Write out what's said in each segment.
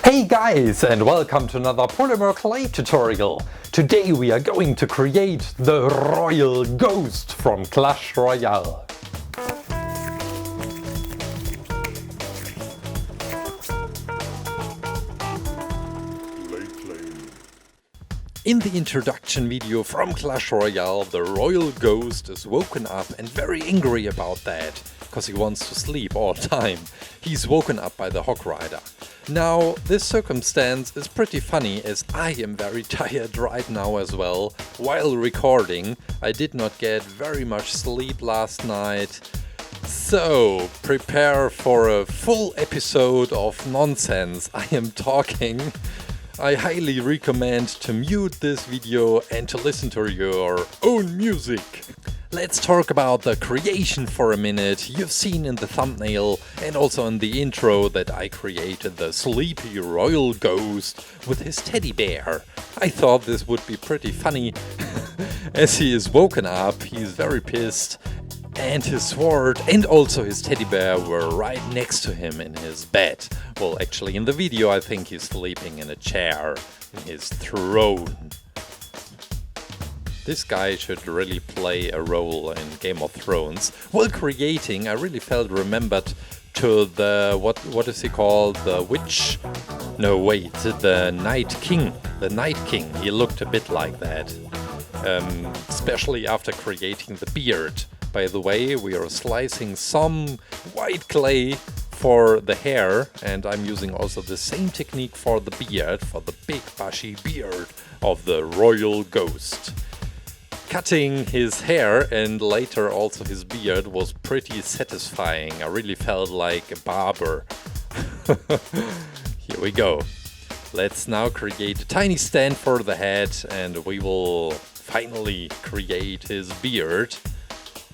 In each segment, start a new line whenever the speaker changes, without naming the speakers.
Hey guys, and welcome to another Polymer clay tutorial. Today we are going to create the Royal Ghost from Clash Royale. In the introduction video from Clash Royale, the Royal Ghost is woken up and very angry about that, because he wants to sleep all time. He's woken up by the Hog Rider. Now, this circumstance is pretty funny, as I am very tired right now as well. While recording, I did not get very much sleep last night. So, prepare for a full episode of nonsense I am talking. I highly recommend to mute this video and to listen to your own music. Let's talk about the creation for a minute. You've seen in the thumbnail and also in the intro that I created the sleepy royal ghost with his teddy bear. I thought this would be pretty funny. As he is woken up, he's very pissed, and his sword and also his teddy bear were right next to him in his bed. Well, actually in the video I think he's sleeping in a chair in his throne. This guy should really play a role in Game of Thrones. While creating, I really felt remembered to the, what is he called? The witch? No, wait, the Night King. The Night King, he looked a bit like that. Especially after creating the beard. By the way, we are slicing some white clay for the hair, and I'm using also the same technique for the beard, for the big bushy beard of the Royal Ghost. Cutting his hair and later also his beard was pretty satisfying. I really felt like a barber. Here we go. Let's now create a tiny stand for the head, and we will finally create his beard.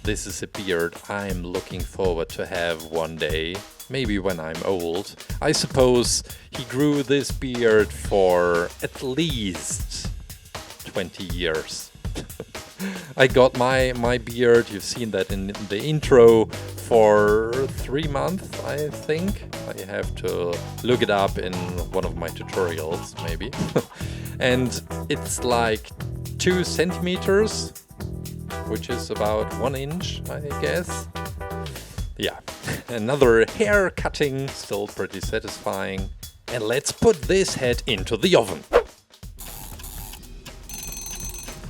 This is a beard I'm looking forward to have one day, maybe when I'm old. I suppose he grew this beard for at least 20 years. I got my beard, you've seen that in the intro, for 3 months, I think. I have to look it up in one of my tutorials, maybe. And it's like 2 centimeters, which is about 1 inch, I guess. Yeah, another hair cutting, still pretty satisfying. And let's put this head into the oven.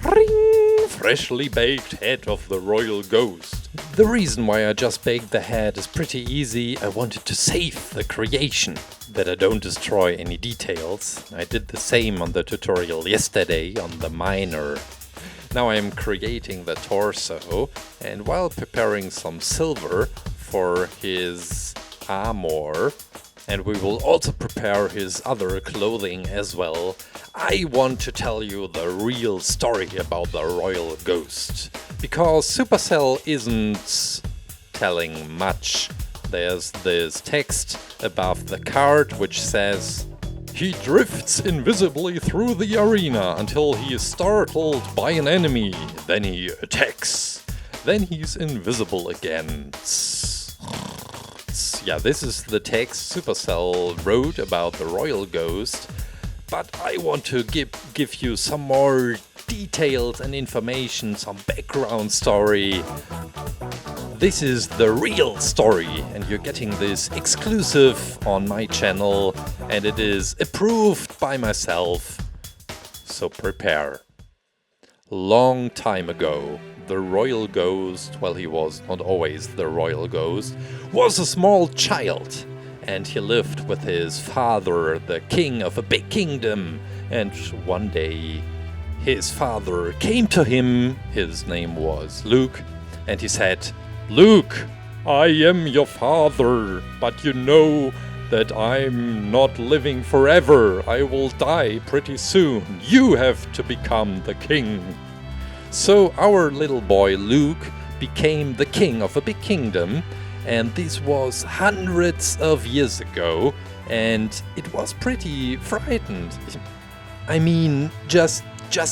Ring! Freshly baked head of the Royal Ghost. The reason why I just baked the head is pretty easy. I wanted to save the creation, that I don't destroy any details. I did the same on the tutorial yesterday on the miner. Now I am creating the torso, and while preparing some silver for his armor, and we will also prepare his other clothing as well, I want to tell you the real story about the Royal Ghost. Because Supercell isn't telling much. There's this text above the card which says, "He drifts invisibly through the arena until he is startled by an enemy. Then he attacks. Then he's invisible again." Yeah, this is the text Supercell wrote about the Royal Ghost. But I want to give you some more details and information, some background story. This is the real story, and you're getting this exclusive on my channel, and it is approved by myself. So prepare. Long time ago, the Royal Ghost, well, he was not always the Royal Ghost, was a small child. And he lived with his father, the king of a big kingdom. And one day, his father came to him, his name was Luke, and he said, "Luke, I am your father, but you know that I'm not living forever. I will die pretty soon. You have to become the king." So our little boy Luke became the king of a big kingdom. And this was hundreds of years ago, and it was pretty frightened. I mean, just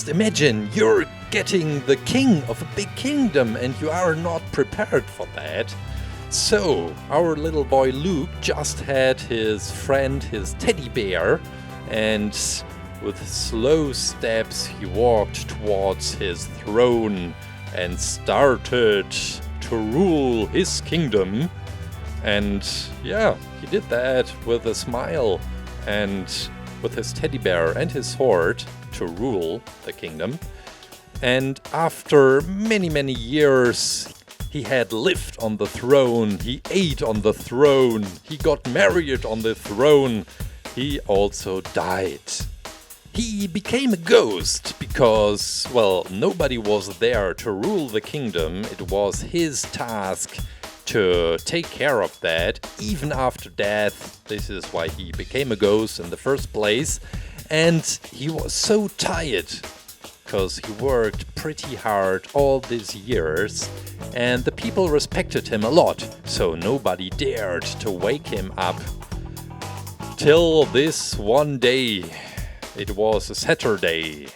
imagine you're getting the king of a big kingdom and you are not prepared for that. So, our little boy Luke just had his friend, his teddy bear, and with slow steps he walked towards his throne and started to rule his kingdom. And yeah, he did that with a smile and with his teddy bear and his sword to rule the kingdom. And after many years, he had lived on the throne, he ate on the throne, he got married on the throne, he also died. He became a ghost because, well, nobody was there to rule the kingdom. It was his task to take care of that, even after death. This is why he became a ghost in the first place. And he was so tired, because he worked pretty hard all these years, and the people respected him a lot, so nobody dared to wake him up. Till this one day, it was a Saturday.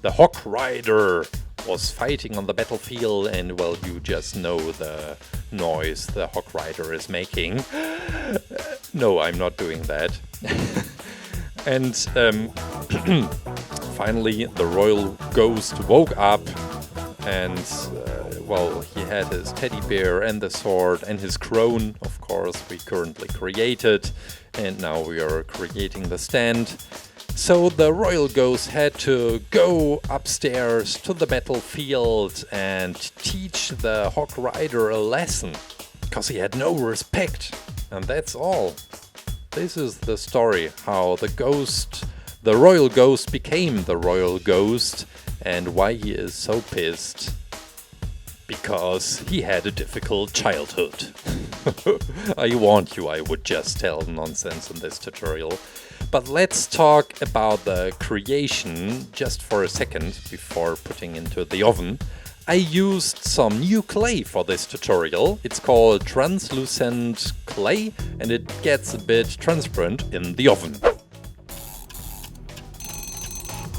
The Hawk Rider was fighting on the battlefield, and well, you just know the noise the Hawk Rider is making. No, I'm not doing that. And finally, the royal ghost woke up, and well, he had his teddy bear and the sword and his crown, of course, we currently created, and now we are creating the stand. So the royal ghost had to go upstairs to the battlefield and teach the Hawk Rider a lesson, because he had no respect, and that's all. This is the story, how the royal ghost became the royal ghost, and why he is so pissed. Because he had a difficult childhood. I warned you I would just tell nonsense in this tutorial. But let's talk about the creation just for a second before putting into the oven. I used some new clay for this tutorial. It's called translucent clay, and it gets a bit transparent in the oven.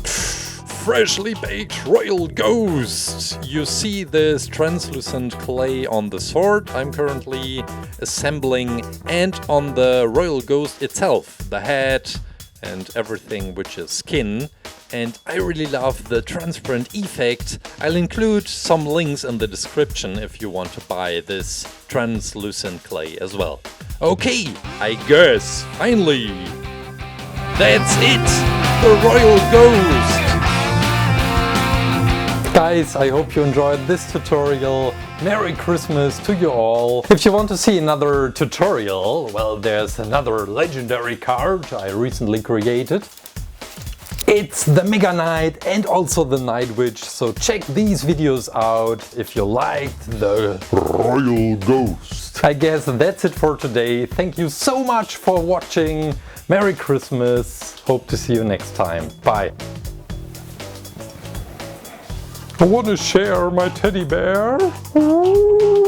Freshly baked royal ghost! You see this translucent clay on the sword I'm currently assembling, and on the royal ghost itself, the head and everything which is skin. And I really love the transparent effect. I'll include some links in the description if you want to buy this translucent clay as well. Okay, I guess, finally, that's it! The royal ghost! Guys, I hope you enjoyed this tutorial. Merry Christmas to you all. If you want to see another tutorial, well, there's another legendary card I recently created. It's the Mega Knight and also the Night Witch, so check these videos out if you liked the Royal Ghost. I guess that's it for today. Thank you so much for watching. Merry Christmas. Hope to see you next time. Bye. I want to share my teddy bear. Ooh.